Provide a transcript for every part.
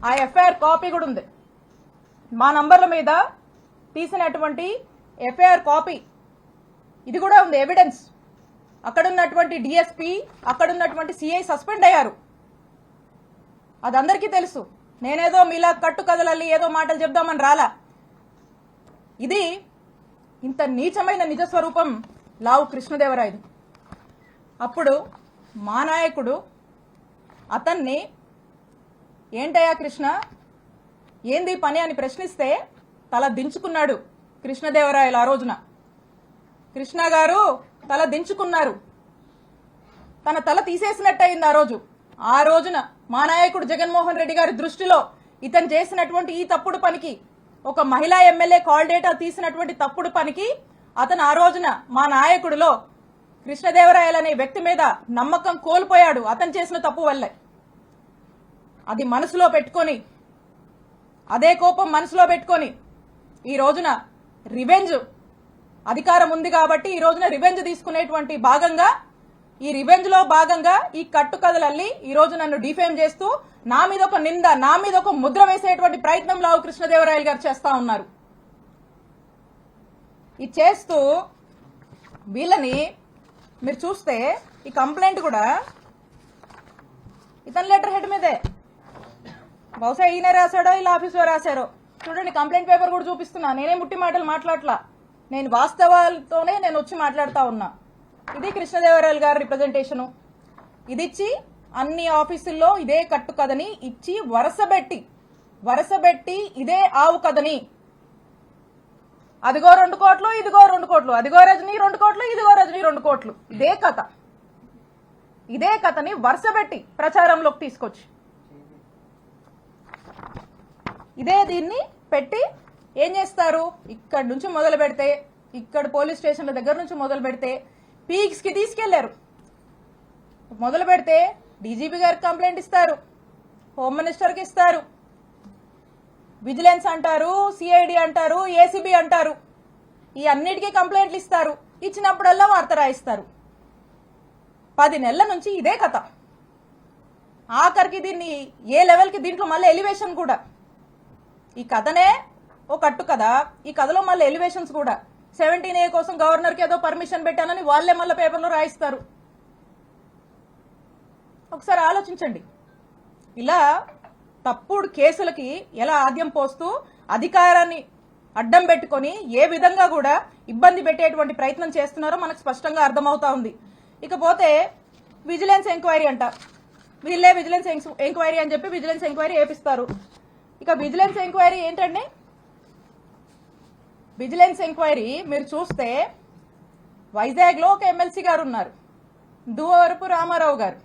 ఆ FIR copy కూడా ఉంది. మా నంబర్ల మీద తీసినటువంటి ఎఫ్ఐఆర్ కాపీ ఇది కూడా ఉంది, ఎవిడెన్స్. అక్కడున్నటువంటి డిఎస్పీ, అక్కడున్నటువంటి సిఐ సస్పెండ్ అయ్యారు. అది అందరికీ తెలుసు. నేనేదో మీలా కట్టు కదలల్లి ఏదో మాటలు చెప్దామని రాలా. ఇది ఇంత నీచమైన నిజస్వరూపం లావు కృష్ణదేవరాయలు. అప్పుడు మా నాయకుడు అతన్ని ఏంటయ్యా కృష్ణ, ఏంది పని అని ప్రశ్నిస్తే తల దించుకున్నాడు కృష్ణదేవరాయలు. ఆ రోజున కృష్ణ గారు తల దించుకున్నారు. తన తల తీసేసినట్టయింది ఆ రోజున. మా నాయకుడు జగన్మోహన్ రెడ్డి గారి దృష్టిలో ఇతను చేసినటువంటి ఈ తప్పుడు పనికి, ఒక మహిళా ఎమ్మెల్యే కాల్ డేటా తీసినటువంటి తప్పుడు పనికి అతను ఆ రోజున మా నాయకుడిలో కృష్ణదేవరాయలు అనే వ్యక్తి మీద నమ్మకం కోల్పోయాడు అతను చేసిన తప్పు వల్లే. అది మనసులో పెట్టుకొని, అదే కోపం మనసులో పెట్టుకొని ఈ రోజున రివెంజ్, అధికారం ఉంది కాబట్టి ఈ రోజున రివెంజ్ తీసుకునేటువంటి భాగంగా, ఈ రివెంజ్ లో భాగంగా ఈ కట్టు కథలల్లి ఈ రోజు నన్ను డిఫేమ్ చేస్తూ నా మీద ఒక నింద, నా మీద ఒక ముద్ర వేసేటువంటి ప్రయత్నం లావు కృష్ణదేవరాయలు గారు చేస్తా ఉన్నారు. ఇది చేస్తూ వీళ్ళని మీరు చూస్తే ఈ కంప్లైంట్ కూడా ఇతని లెటర్ హెడ్ మీదే. బహుశా ఈయన రాశాడో ఇలా ఆఫీసులో రాశారో చూడండి. కంప్లైంట్ పేపర్ కూడా చూపిస్తున్నా. నేనే ముట్టి మాటలు మాట్లాడలా, నేను వాస్తవాలతోనే నేను వచ్చి మాట్లాడుతా ఉన్నా. ఇది కృష్ణదేవరాయలు గారి రిప్రజెంటేషను. ఇది ఇచ్చి అన్ని ఆఫీసుల్లో ఇదే కట్టు కథని ఇచ్చి వరసబెట్టి ఇదే ఆవు కథని, అదిగో 2 కోట్లు, ఇదిగో 2 కోట్లు, అదిగో రజనీ 2 కోట్లు, ఇదిగో రజనీ 2 కోట్లు, ఇదే కథని వరుసబెట్టి ప్రచారంలోకి తీసుకొచ్చి దీన్ని పెట్టి ఏం చేస్తారు, ఇక్కడి నుంచి మొదలు పెడితే, ఇక్కడ పోలీస్ స్టేషన్ల దగ్గర నుంచి మొదలు పెడితే పీక్స్ కి తీసుకెళ్లారు. మొదలు పెడితే డీజీపీ గారికి కంప్లైంట్ ఇస్తారు, హోమ్ మినిస్టర్ కి ఇస్తారు, విజిలెన్స్ అంటారు, సిఐడి అంటారు, ఏసీబీ అంటారు, ఈ అన్నిటికీ కంప్లైంట్లు ఇస్తారు. ఇచ్చినప్పుడల్లా వార్త రాయిస్తారు. 10 నెలల నుంచి ఇదే కథ. ఆఖరికి దీన్ని ఏ లెవెల్కి, దీంట్లో మళ్ళీ ఎలివేషన్ కూడా, ఈ కథనే ఓ కట్టు కదా, ఈ కథలో మళ్ళీ ఎలివేషన్స్ కూడా. 17A కోసం గవర్నర్కి ఏదో పర్మిషన్ పెట్టానని వాళ్లే మళ్ళీ పేపర్లో రాయిస్తారు. ఒకసారి ఆలోచించండి. ఇలా తప్పుడు కేసులకి ఎలా ఆద్యం పోస్తూ అధికారాన్ని అడ్డం పెట్టుకొని ఏ విధంగా కూడా ఇబ్బంది పెట్టేటువంటి ప్రయత్నం చేస్తున్నారో మనకు స్పష్టంగా అర్థమవుతా ఉంది. ఇకపోతే విజిలెన్స్ ఎంక్వైరీ అంట, వీళ్ళే విజిలెన్స్ ఎంక్వైరీ అని చెప్పి విజిలెన్స్ ఎంక్వైరీ వేపిస్తారు. ఇక విజిలెన్స్ ఎంక్వైరీ ఏంటండి, విజిలెన్స్ ఎంక్వైరీ మీరు చూస్తే వైజాగ్ లో ఒక ఎమ్మెల్సీ గారు ఉన్నారు, దువ్వవరపు రామారావు గారు.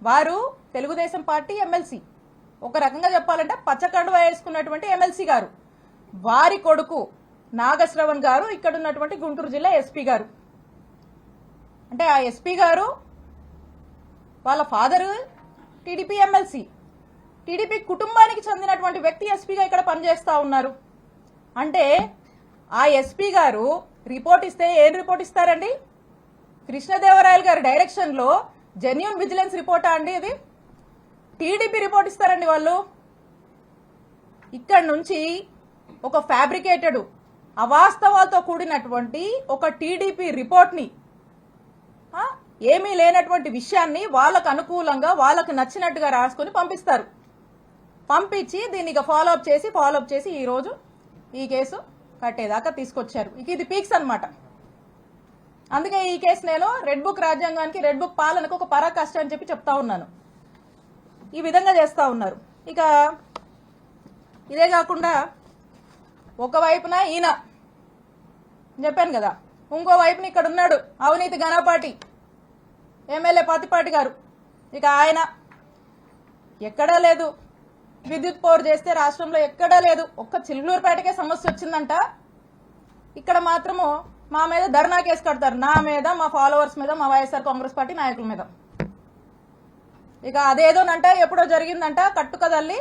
వారు తెలుగుదేశం పార్టీ ఎమ్మెల్సీ, ఒక రకంగా చెప్పాలంటే పచ్చకండువా వేసుకున్నటువంటి ఎమ్మెల్సీ గారు. వారి కొడుకు నాగశ్రవణ్ గారు ఇక్కడ ఉన్నటువంటి గుంటూరు జిల్లా ఎస్పీ గారు. అంటే ఆ ఎస్పీ గారు వాళ్ళ ఫాదరు టీడీపీ ఎమ్మెల్సీ, టీడీపీ కుటుంబానికి చెందినటువంటి వ్యక్తి ఎస్పీగా ఇక్కడ పనిచేస్తా ఉన్నారు. అంటే ఆ ఎస్పీ గారు రిపోర్ట్ ఇస్తే ఏం రిపోర్ట్ ఇస్తారండి, కృష్ణదేవరాయలు గారి డైరెక్షన్ లో జెన్యూన్ విజిలెన్స్ రిపోర్టా అండి ఇది? టీడీపీ రిపోర్ట్ ఇస్తారండి వాళ్ళు. ఇక్కడ నుంచి ఒక ఫ్యాబ్రికేటెడ్ అవాస్తవాలతో కూడినటువంటి ఒక టీడీపీ రిపోర్ట్ ని, ఏమీ లేనటువంటి విషయాన్ని వాళ్ళకు అనుకూలంగా వాళ్ళకు నచ్చినట్టుగా రాసుకుని పంపిస్తారు. పంపించి దీన్ని ఫాలోఅప్ చేసి ఈ రోజు ఈ కేసు కట్టేదాకా తీసుకొచ్చారు. ఇక ఇది పీక్స్ అన్నమాట. అందుకే ఈ కేసు నేను రెడ్ బుక్ రాజ్యాంగానికి, రెడ్ బుక్ పాలనకు ఒక పరాకాష్ట అని చెప్పి చెప్తా ఉన్నాను. ఈ విధంగా చేస్తా ఉన్నారు. ఇక ఇదే కాకుండా ఒకవైపున ఈయన చెప్పాను కదా, ఇంకో వైపున ఇక్కడ ఉన్నాడు అవినీతి ఘనపాటి ఎమ్మెల్యే పత్తిపాటి గారు. ఇక ఆయన ఎక్కడా లేదు, విద్యుత్ పవర్ చేస్తే రాష్ట్రంలో ఎక్కడా లేదు. ఒక్క చిలుకూరుపేటకే సమస్య వచ్చిందంట, ఇక్కడ మాత్రము మా మీద ధర్నా కేసు కడతారు, నా మీద, మా ఫాలోవర్స్ మీద, మా వైఎస్ఆర్ కాంగ్రెస్ పార్టీ నాయకుల మీద. ఇక అదేదోనంట ఎప్పుడో జరిగిందంట కట్టుకదల్లి,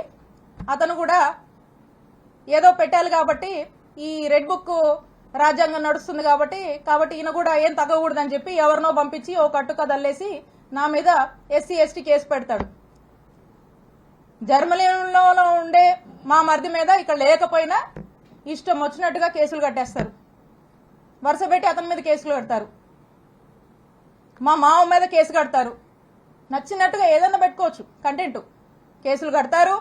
అతను కూడా ఏదో పెట్టాలి కాబట్టి ఈ రెడ్ బుక్ రాజ్యాంగం నడుస్తుంది కాబట్టి ఈయన కూడా ఏం తగ్గకూడదని చెప్పి ఎవరినో పంపించి ఓ కట్టుకదల్లేసి నా మీద ఎస్సీ ఎస్టీ కేసు పెడతాడు. జర్మనీలో ఉండే మా మరిది మీద ఇక్కడ లేకపోయినా ఇష్టం వచ్చినట్టుగా కేసులు కట్టేస్తారు, వరుస పెట్టి అతని మీద కేసులు కడతారు, మా మామ మీద కేసు కడతారు, నచ్చినట్టుగా ఏదన్నా పెట్టుకోవచ్చు కంటెంట్. కేసులు కడతారు,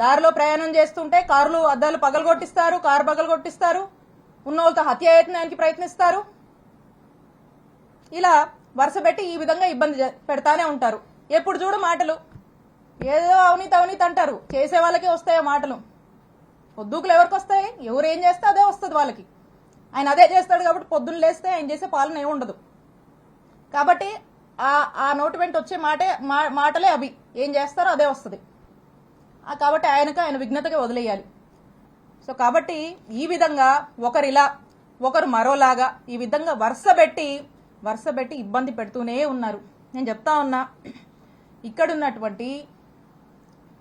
దారిలో ప్రయాణం చేస్తుంటే కార్లు అద్దాలు పగలగొట్టిస్తారు, కారు పగలగొట్టిస్తారు, ఉన్న వాళ్ళతో హత్యాయత్నానికి ప్రయత్నిస్తారు. ఇలా వరుస పెట్టి ఈ విధంగా ఇబ్బంది పెడతానే ఉంటారు. ఎప్పుడు చూడు మాటలు, ఏదో అవినీతి అవినీతి అంటారు, చేసే వాళ్ళకే వస్తాయో మాటలు. పొద్దుకులు ఎవరికి వస్తాయి? ఎవరు ఏం చేస్తే అదే వస్తుంది వాళ్ళకి. ఆయన అదే చేస్తాడు కాబట్టి పొద్దున్న లేస్తే ఆయన చేసే పాలన ఏమి ఉండదు. కాబట్టి ఆ నోటి వెంట వచ్చే మాటలే అవి, ఏం చేస్తారో అదే వస్తుంది. కాబట్టి ఆయన విఘ్నతగా వదిలేయాలి. సో కాబట్టి ఈ విధంగా ఒకరిలా ఒకరు మరోలాగా ఈ విధంగా వరుస పెట్టి ఇబ్బంది పెడుతూనే ఉన్నారు. నేను చెప్తా ఉన్నా, ఇక్కడున్నటువంటి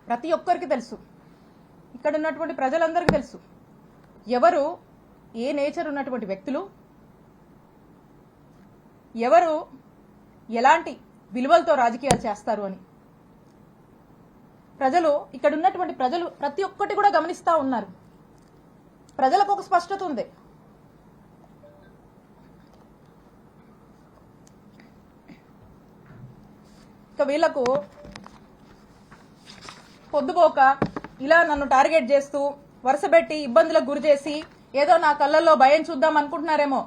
ప్రతి ఒక్కరికి తెలుసు, ఇక్కడున్నటువంటి ప్రజలందరికీ తెలుసు ఎవరు ఏ నేచర్ ఉన్నటువంటి వ్యక్తులు, ఎవరు ఎలాంటి విలువలతో రాజకీయాలు చేస్తారు అని. ప్రజలు, ఇక్కడ ఉన్నటువంటి ప్రజలు ప్రతి ఒక్కటి కూడా గమనిస్తా ఉన్నారు. ప్రజలకు ఒక స్పష్టత ఉంది. ఇక వీళ్లకు పొద్దుపోక ఇలా నన్ను టార్గెట్ చేస్తూ వరుసపెట్టి ఇబ్బందులకు గురి చేసి ఏదో నా కళ్ళల్లో భయం చూద్దాం అనుకుంటున్నారేమో.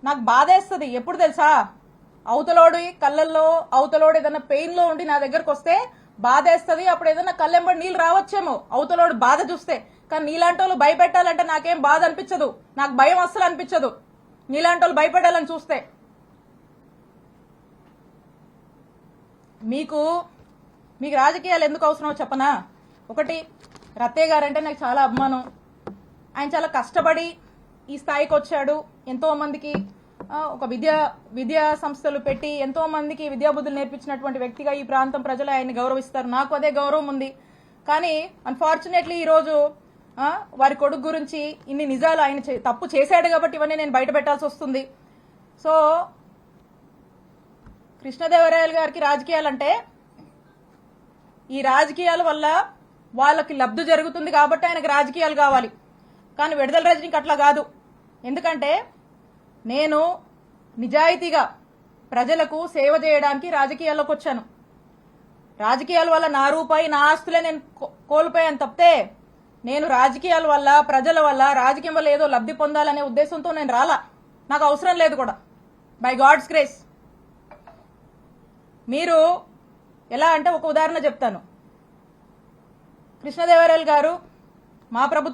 నాకు బాధేస్తుంది. ఎప్పుడు తెలుసా? అవతలోడి కళ్ళల్లో అవతలోడు ఏదైనా పెయిన్ లో ఉండి నా దగ్గరకు వస్తే బాధేస్తుంది. అప్పుడు ఏదైనా కళ్ళెంబడి నీళ్ళు రావచ్చేమో అవతలోడు బాధ చూస్తే. కానీ నీలాంటి వాళ్ళు భయపెట్టాలంటే నాకేం బాధ అనిపించదు, నాకు భయం అస్సలు అనిపించదు నీలాంటి వాళ్ళు భయపెట్టాలని చూస్తే. మీకు రాజకీయాలు ఎందుకు అవసరమో చెప్పనా? ఒకటి, రత్తయ్య గారంటే నాకు చాలా అభిమానం. ఆయన చాలా కష్టపడి ఈ స్థాయికి వచ్చాడు. ఎంతో మందికి ఒక విద్యా సంస్థలు పెట్టి ఎంతో మందికి విద్యాబుద్ధులు నేర్పించినటువంటి వ్యక్తిగా ఈ ప్రాంతం ప్రజలు ఆయన్ని గౌరవిస్తారు. నాకు అదే గౌరవం ఉంది. కానీ అన్ఫార్చునేట్లీ ఈరోజు వారి కొడుకు గురించి ఇన్ని నిజాలు, ఆయన తప్పు చేశాడు కాబట్టి ఇవన్నీ నేను బయట పెట్టాల్సి వస్తుంది. సో కృష్ణదేవరాయలు గారికి రాజకీయాలంటే ఈ రాజకీయాల వల్ల వాళ్ళకి లబ్ధి జరుగుతుంది కాబట్టి ఆయనకు రాజకీయాలు కావాలి. కానీ విడుదల రజనీకి అట్లా కాదు. ఎందుకంటే నేను నిజాయితీగా ప్రజలకు సేవ చేయడానికి రాజకీయాల్లోకి వచ్చాను. రాజకీయాల వల్ల నా రూపాయి నా ఆస్తులే నేను కోల్పోయాను తప్పితే నేను రాజకీయాల వల్ల ప్రజల వల్ల రాజకీయం వల్ల ఏదో లబ్ధి పొందాలనే ఉద్దేశంతో నేను రాలా. నాకు అవసరం లేదు కూడా, బై గాడ్స్ గ్రేస్. మీరు ఎలా అంటే ఒక ఉదాహరణ చెప్తాను. కృష్ణదేవరాయలు గారు మా ప్రభుత్వం